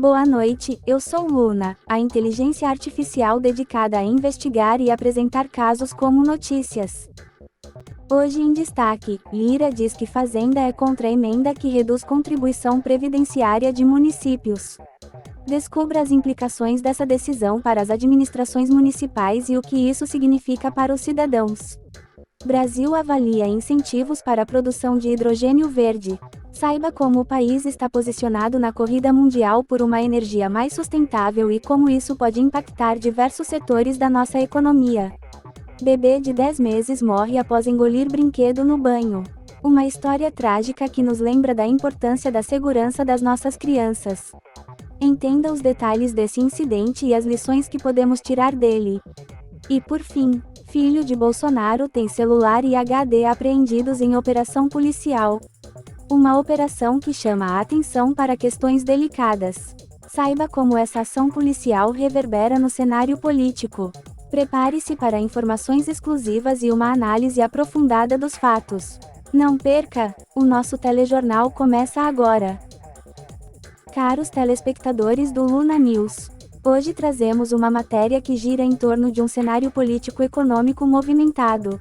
Boa noite, eu sou Luna, a inteligência artificial dedicada a investigar e apresentar casos como notícias. Hoje em destaque, Lira diz que Fazenda é contra a emenda que reduz contribuição previdenciária de municípios. Descubra as implicações dessa decisão para as administrações municipais e o que isso significa para os cidadãos. Brasil avalia incentivos para a produção de hidrogênio verde. Saiba como o país está posicionado na corrida mundial por uma energia mais sustentável e como isso pode impactar diversos setores da nossa economia. Bebê de 10 meses morre após engolir brinquedo no banho. Uma história trágica que nos lembra da importância da segurança das nossas crianças. Entenda os detalhes desse incidente e as lições que podemos tirar dele. E por fim, filho de Bolsonaro tem celular e HD apreendidos em operação policial. Uma operação que chama a atenção para questões delicadas. Saiba como essa ação policial reverbera no cenário político. Prepare-se para informações exclusivas e uma análise aprofundada dos fatos. Não perca! O nosso telejornal começa agora. Caros telespectadores do Luna News, hoje trazemos uma matéria que gira em torno de um cenário político-econômico movimentado.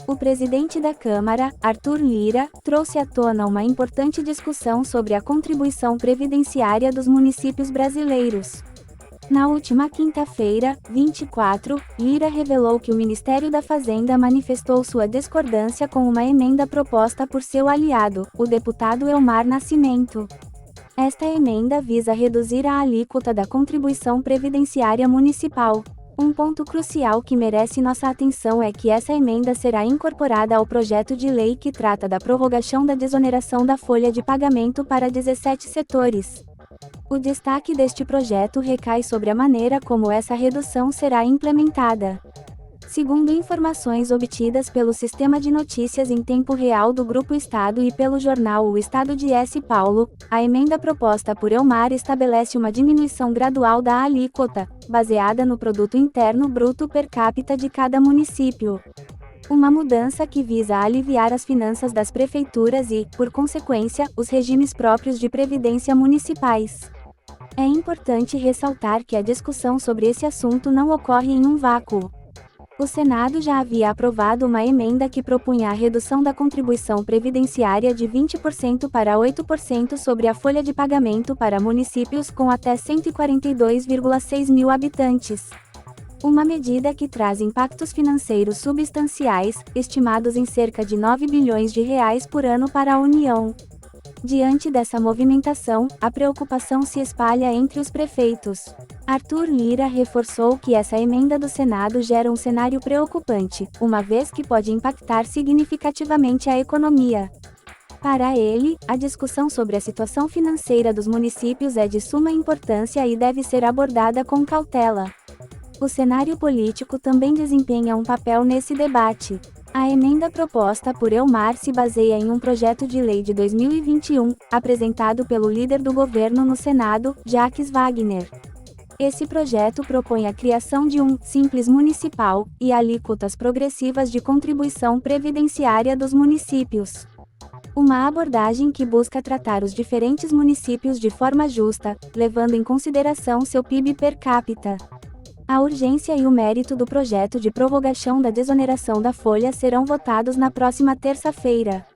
O presidente da Câmara, Arthur Lira, trouxe à tona uma importante discussão sobre a contribuição previdenciária dos municípios brasileiros. Na última quinta-feira, 24, Lira revelou que o Ministério da Fazenda manifestou sua discordância com uma emenda proposta por seu aliado, o deputado Elmar Nascimento. Esta emenda visa reduzir a alíquota da contribuição previdenciária municipal. Um ponto crucial que merece nossa atenção é que essa emenda será incorporada ao projeto de lei que trata da prorrogação da desoneração da folha de pagamento para 17 setores. O destaque deste projeto recai sobre a maneira como essa redução será implementada. Segundo informações obtidas pelo Sistema de Notícias em Tempo Real do Grupo Estado e pelo jornal O Estado de S. Paulo, a emenda proposta por Elmar estabelece uma diminuição gradual da alíquota, baseada no Produto Interno Bruto per capita de cada município. Uma mudança que visa aliviar as finanças das prefeituras e, por consequência, os regimes próprios de previdência municipais. É importante ressaltar que a discussão sobre esse assunto não ocorre em um vácuo. O Senado já havia aprovado uma emenda que propunha a redução da contribuição previdenciária de 20% para 8% sobre a folha de pagamento para municípios com até 142,6 mil habitantes. Uma medida que traz impactos financeiros substanciais, estimados em cerca de 9 bilhões de reais por ano para a União. Diante dessa movimentação, a preocupação se espalha entre os prefeitos. Arthur Lira reforçou que essa emenda do Senado gera um cenário preocupante, uma vez que pode impactar significativamente a economia. Para ele, a discussão sobre a situação financeira dos municípios é de suma importância e deve ser abordada com cautela. O cenário político também desempenha um papel nesse debate. A emenda proposta por Elmar se baseia em um projeto de lei de 2021, apresentado pelo líder do governo no Senado, Jacques Wagner. Esse projeto propõe a criação de um Simples Municipal e alíquotas progressivas de contribuição previdenciária dos municípios. Uma abordagem que busca tratar os diferentes municípios de forma justa, levando em consideração seu PIB per capita. A urgência e o mérito do projeto de prorrogação da desoneração da folha serão votados na próxima terça-feira.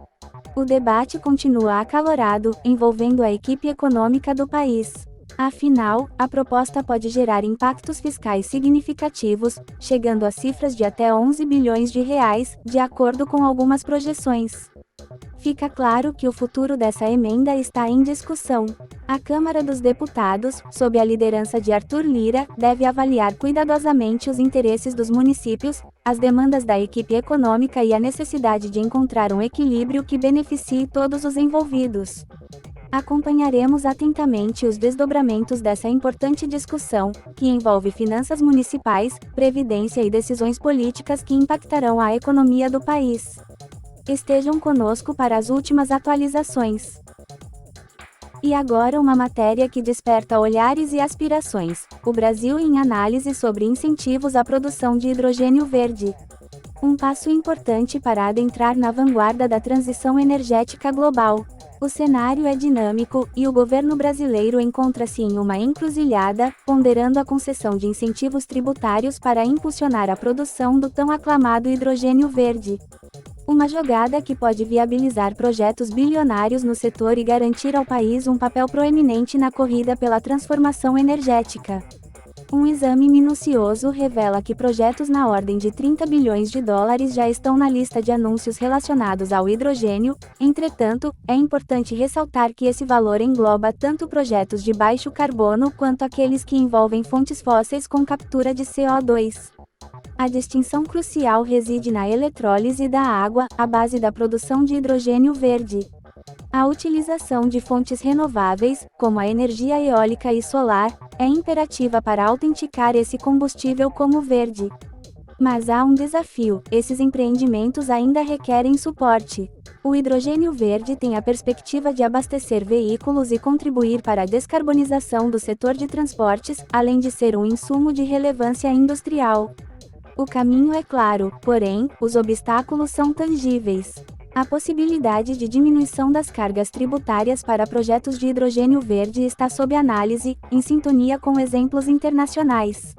O debate continua acalorado, envolvendo a equipe econômica do país. Afinal, a proposta pode gerar impactos fiscais significativos, chegando a cifras de até 11 bilhões de reais, de acordo com algumas projeções. Fica claro que o futuro dessa emenda está em discussão. A Câmara dos Deputados, sob a liderança de Arthur Lira, deve avaliar cuidadosamente os interesses dos municípios, as demandas da equipe econômica e a necessidade de encontrar um equilíbrio que beneficie todos os envolvidos. Acompanharemos atentamente os desdobramentos dessa importante discussão, que envolve finanças municipais, previdência e decisões políticas que impactarão a economia do país. Estejam conosco para as últimas atualizações. E agora uma matéria que desperta olhares e aspirações. O Brasil em análise sobre incentivos à produção de hidrogênio verde. Um passo importante para adentrar na vanguarda da transição energética global. O cenário é dinâmico, e o governo brasileiro encontra-se em uma encruzilhada, ponderando a concessão de incentivos tributários para impulsionar a produção do tão aclamado hidrogênio verde. Uma jogada que pode viabilizar projetos bilionários no setor e garantir ao país um papel proeminente na corrida pela transformação energética. Um exame minucioso revela que projetos na ordem de 30 bilhões de dólares já estão na lista de anúncios relacionados ao hidrogênio. Entretanto, é importante ressaltar que esse valor engloba tanto projetos de baixo carbono quanto aqueles que envolvem fontes fósseis com captura de CO2. A distinção crucial reside na eletrólise da água, a base da produção de hidrogênio verde. A utilização de fontes renováveis, como a energia eólica e solar, é imperativa para autenticar esse combustível como verde. Mas há um desafio: esses empreendimentos ainda requerem suporte. O hidrogênio verde tem a perspectiva de abastecer veículos e contribuir para a descarbonização do setor de transportes, além de ser um insumo de relevância industrial. O caminho é claro, porém, os obstáculos são tangíveis. A possibilidade de diminuição das cargas tributárias para projetos de hidrogênio verde está sob análise, em sintonia com exemplos internacionais.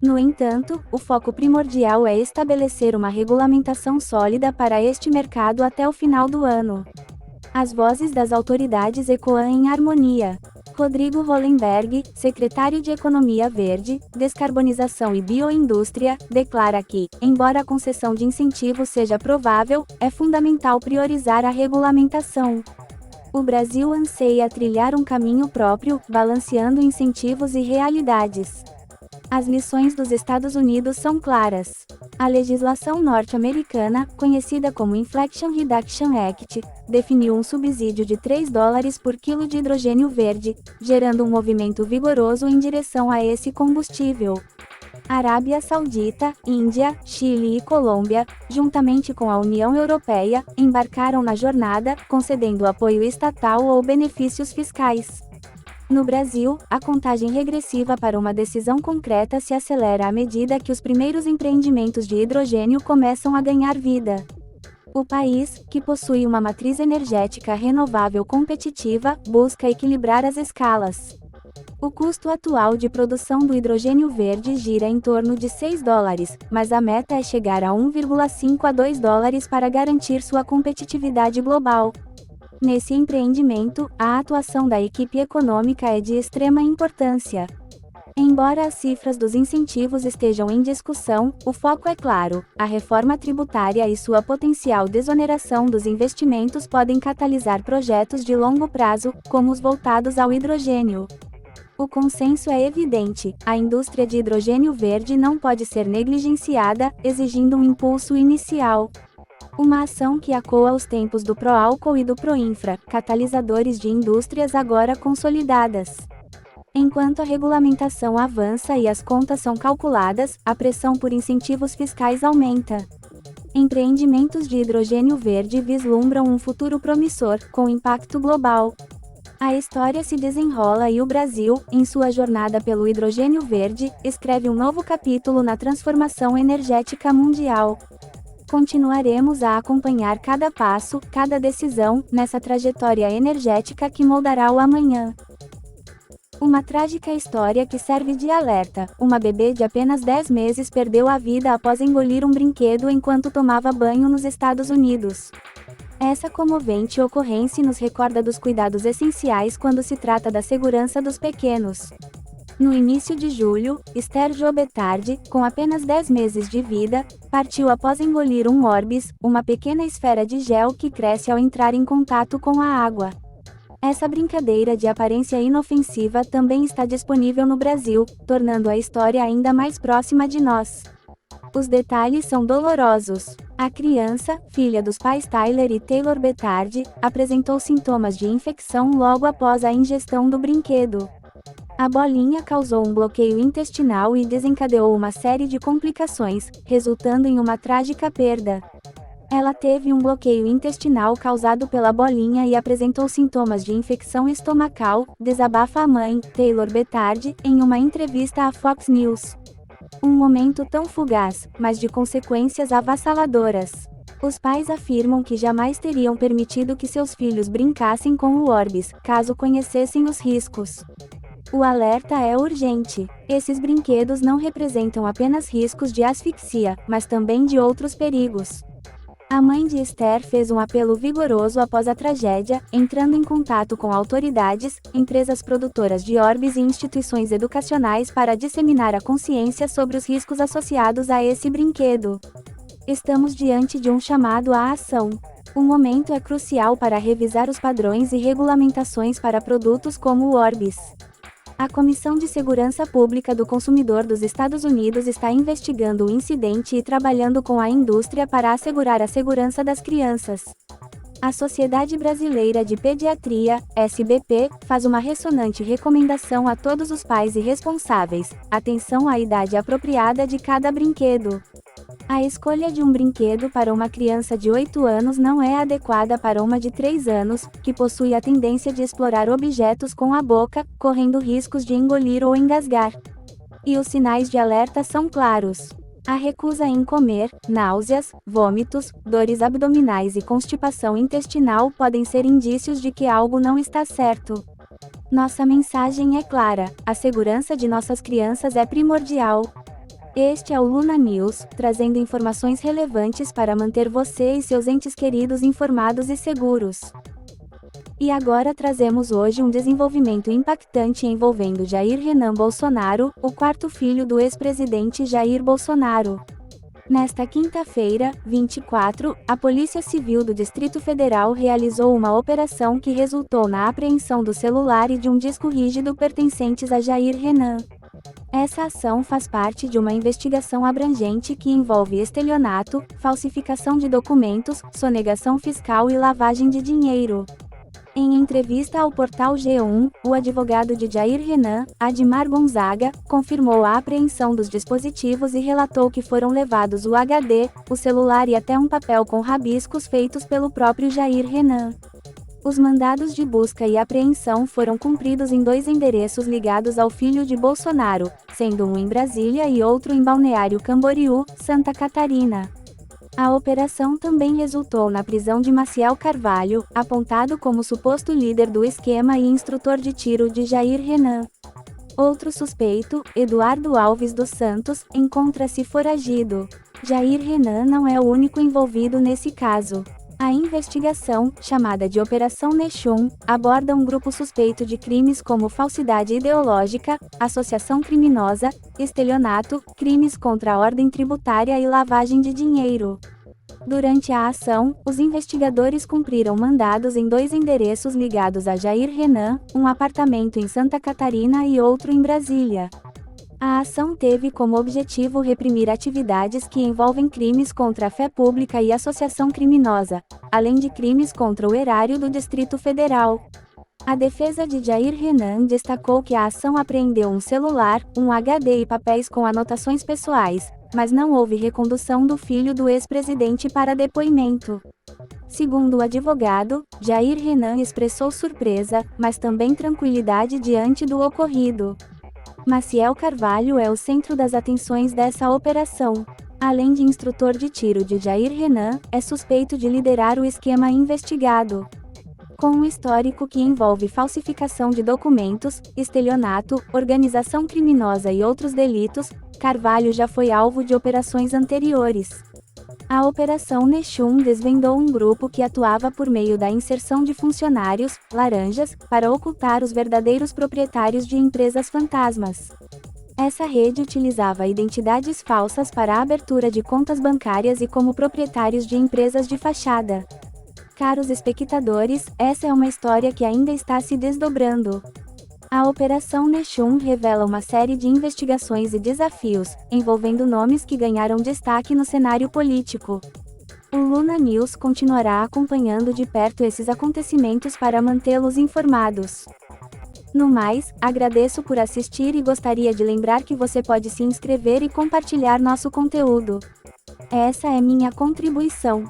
No entanto, o foco primordial é estabelecer uma regulamentação sólida para este mercado até o final do ano. As vozes das autoridades ecoam em harmonia. Rodrigo Hollenberg, secretário de Economia Verde, Descarbonização e Bioindústria, declara que, embora a concessão de incentivos seja provável, é fundamental priorizar a regulamentação. O Brasil anseia trilhar um caminho próprio, balanceando incentivos e realidades. As lições dos Estados Unidos são claras. A legislação norte-americana, conhecida como Inflation Reduction Act, definiu um subsídio de $3 por quilo de hidrogênio verde, gerando um movimento vigoroso em direção a esse combustível. Arábia Saudita, Índia, Chile e Colômbia, juntamente com a União Europeia, embarcaram na jornada, concedendo apoio estatal ou benefícios fiscais. No Brasil, a contagem regressiva para uma decisão concreta se acelera à medida que os primeiros empreendimentos de hidrogênio começam a ganhar vida. O país, que possui uma matriz energética renovável competitiva, busca equilibrar as escalas. O custo atual de produção do hidrogênio verde gira em torno de $6, mas a meta é chegar a $1,5 a $2 para garantir sua competitividade global. Nesse empreendimento, a atuação da equipe econômica é de extrema importância. Embora as cifras dos incentivos estejam em discussão, o foco é claro: a reforma tributária e sua potencial desoneração dos investimentos podem catalisar projetos de longo prazo, como os voltados ao hidrogênio. O consenso é evidente: a indústria de hidrogênio verde não pode ser negligenciada, exigindo um impulso inicial. Uma ação que ecoa os tempos do Proálcool e do Proinfra, catalisadores de indústrias agora consolidadas. Enquanto a regulamentação avança e as contas são calculadas, a pressão por incentivos fiscais aumenta. Empreendimentos de hidrogênio verde vislumbram um futuro promissor, com impacto global. A história se desenrola e o Brasil, em sua jornada pelo hidrogênio verde, escreve um novo capítulo na transformação energética mundial. Continuaremos a acompanhar cada passo, cada decisão, nessa trajetória energética que moldará o amanhã. Uma trágica história que serve de alerta: uma bebê de apenas 10 meses perdeu a vida após engolir um brinquedo enquanto tomava banho nos Estados Unidos. Essa comovente ocorrência nos recorda dos cuidados essenciais quando se trata da segurança dos pequenos. No início de julho, Esther Jo Bettardi, com apenas 10 meses de vida, partiu após engolir um Orbis, uma pequena esfera de gel que cresce ao entrar em contato com a água. Essa brincadeira de aparência inofensiva também está disponível no Brasil, tornando a história ainda mais próxima de nós. Os detalhes são dolorosos. A criança, filha dos pais Tyler e Taylor Bettardi, apresentou sintomas de infecção logo após a ingestão do brinquedo. A bolinha causou um bloqueio intestinal e desencadeou uma série de complicações, resultando em uma trágica perda. Ela teve um bloqueio intestinal causado pela bolinha e apresentou sintomas de infecção estomacal, desabafa a mãe, Taylor Bettardi, em uma entrevista à Fox News. Um momento tão fugaz, mas de consequências avassaladoras. Os pais afirmam que jamais teriam permitido que seus filhos brincassem com o Orbis, caso conhecessem os riscos. O alerta é urgente. Esses brinquedos não representam apenas riscos de asfixia, mas também de outros perigos. A mãe de Esther fez um apelo vigoroso após a tragédia, entrando em contato com autoridades, empresas produtoras de Orbis e instituições educacionais para disseminar a consciência sobre os riscos associados a esse brinquedo. Estamos diante de um chamado à ação. O momento é crucial para revisar os padrões e regulamentações para produtos como o Orbis. A Comissão de Segurança Pública do Consumidor dos Estados Unidos está investigando o incidente e trabalhando com a indústria para assegurar a segurança das crianças. A Sociedade Brasileira de Pediatria, SBP, faz uma ressonante recomendação a todos os pais e responsáveis: atenção à idade apropriada de cada brinquedo. A escolha de um brinquedo para uma criança de 8 anos não é adequada para uma de 3 anos, que possui a tendência de explorar objetos com a boca, correndo riscos de engolir ou engasgar. E os sinais de alerta são claros. A recusa em comer, náuseas, vômitos, dores abdominais e constipação intestinal podem ser indícios de que algo não está certo. Nossa mensagem é clara: a segurança de nossas crianças é primordial. Este é o Luna News, trazendo informações relevantes para manter você e seus entes queridos informados e seguros. E agora trazemos hoje um desenvolvimento impactante envolvendo Jair Renan Bolsonaro, o quarto filho do ex-presidente Jair Bolsonaro. Nesta quinta-feira, 24, a Polícia Civil do Distrito Federal realizou uma operação que resultou na apreensão do celular e de um disco rígido pertencentes a Jair Renan. Essa ação faz parte de uma investigação abrangente que envolve estelionato, falsificação de documentos, sonegação fiscal e lavagem de dinheiro. Em entrevista ao portal G1, o advogado de Jair Renan, Admar Gonzaga, confirmou a apreensão dos dispositivos e relatou que foram levados o HD, o celular e até um papel com rabiscos feitos pelo próprio Jair Renan. Os mandados de busca e apreensão foram cumpridos em 2 endereços ligados ao filho de Bolsonaro, sendo um em Brasília e outro em Balneário Camboriú, Santa Catarina. A operação também resultou na prisão de Maciel Carvalho, apontado como suposto líder do esquema e instrutor de tiro de Jair Renan. Outro suspeito, Eduardo Alves dos Santos, encontra-se foragido. Jair Renan não é o único envolvido nesse caso. A investigação, chamada de Operação Nechum, aborda um grupo suspeito de crimes como falsidade ideológica, associação criminosa, estelionato, crimes contra a ordem tributária e lavagem de dinheiro. Durante a ação, os investigadores cumpriram mandados em 2 endereços ligados a Jair Renan, um apartamento em Santa Catarina e outro em Brasília. A ação teve como objetivo reprimir atividades que envolvem crimes contra a fé pública e associação criminosa, além de crimes contra o erário do Distrito Federal. A defesa de Jair Renan destacou que a ação apreendeu um celular, um HD e papéis com anotações pessoais, mas não houve recondução do filho do ex-presidente para depoimento. Segundo o advogado, Jair Renan expressou surpresa, mas também tranquilidade diante do ocorrido. Maciel Carvalho é o centro das atenções dessa operação. Além de instrutor de tiro de Jair Renan, é suspeito de liderar o esquema investigado. Com um histórico que envolve falsificação de documentos, estelionato, organização criminosa e outros delitos, Carvalho já foi alvo de operações anteriores. A Operação Nechum desvendou um grupo que atuava por meio da inserção de funcionários, laranjas, para ocultar os verdadeiros proprietários de empresas fantasmas. Essa rede utilizava identidades falsas para a abertura de contas bancárias e como proprietários de empresas de fachada. Caros espectadores, essa é uma história que ainda está se desdobrando. A Operação Nechum revela uma série de investigações e desafios, envolvendo nomes que ganharam destaque no cenário político. O Luna News continuará acompanhando de perto esses acontecimentos para mantê-los informados. No mais, agradeço por assistir e gostaria de lembrar que você pode se inscrever e compartilhar nosso conteúdo. Essa é minha contribuição.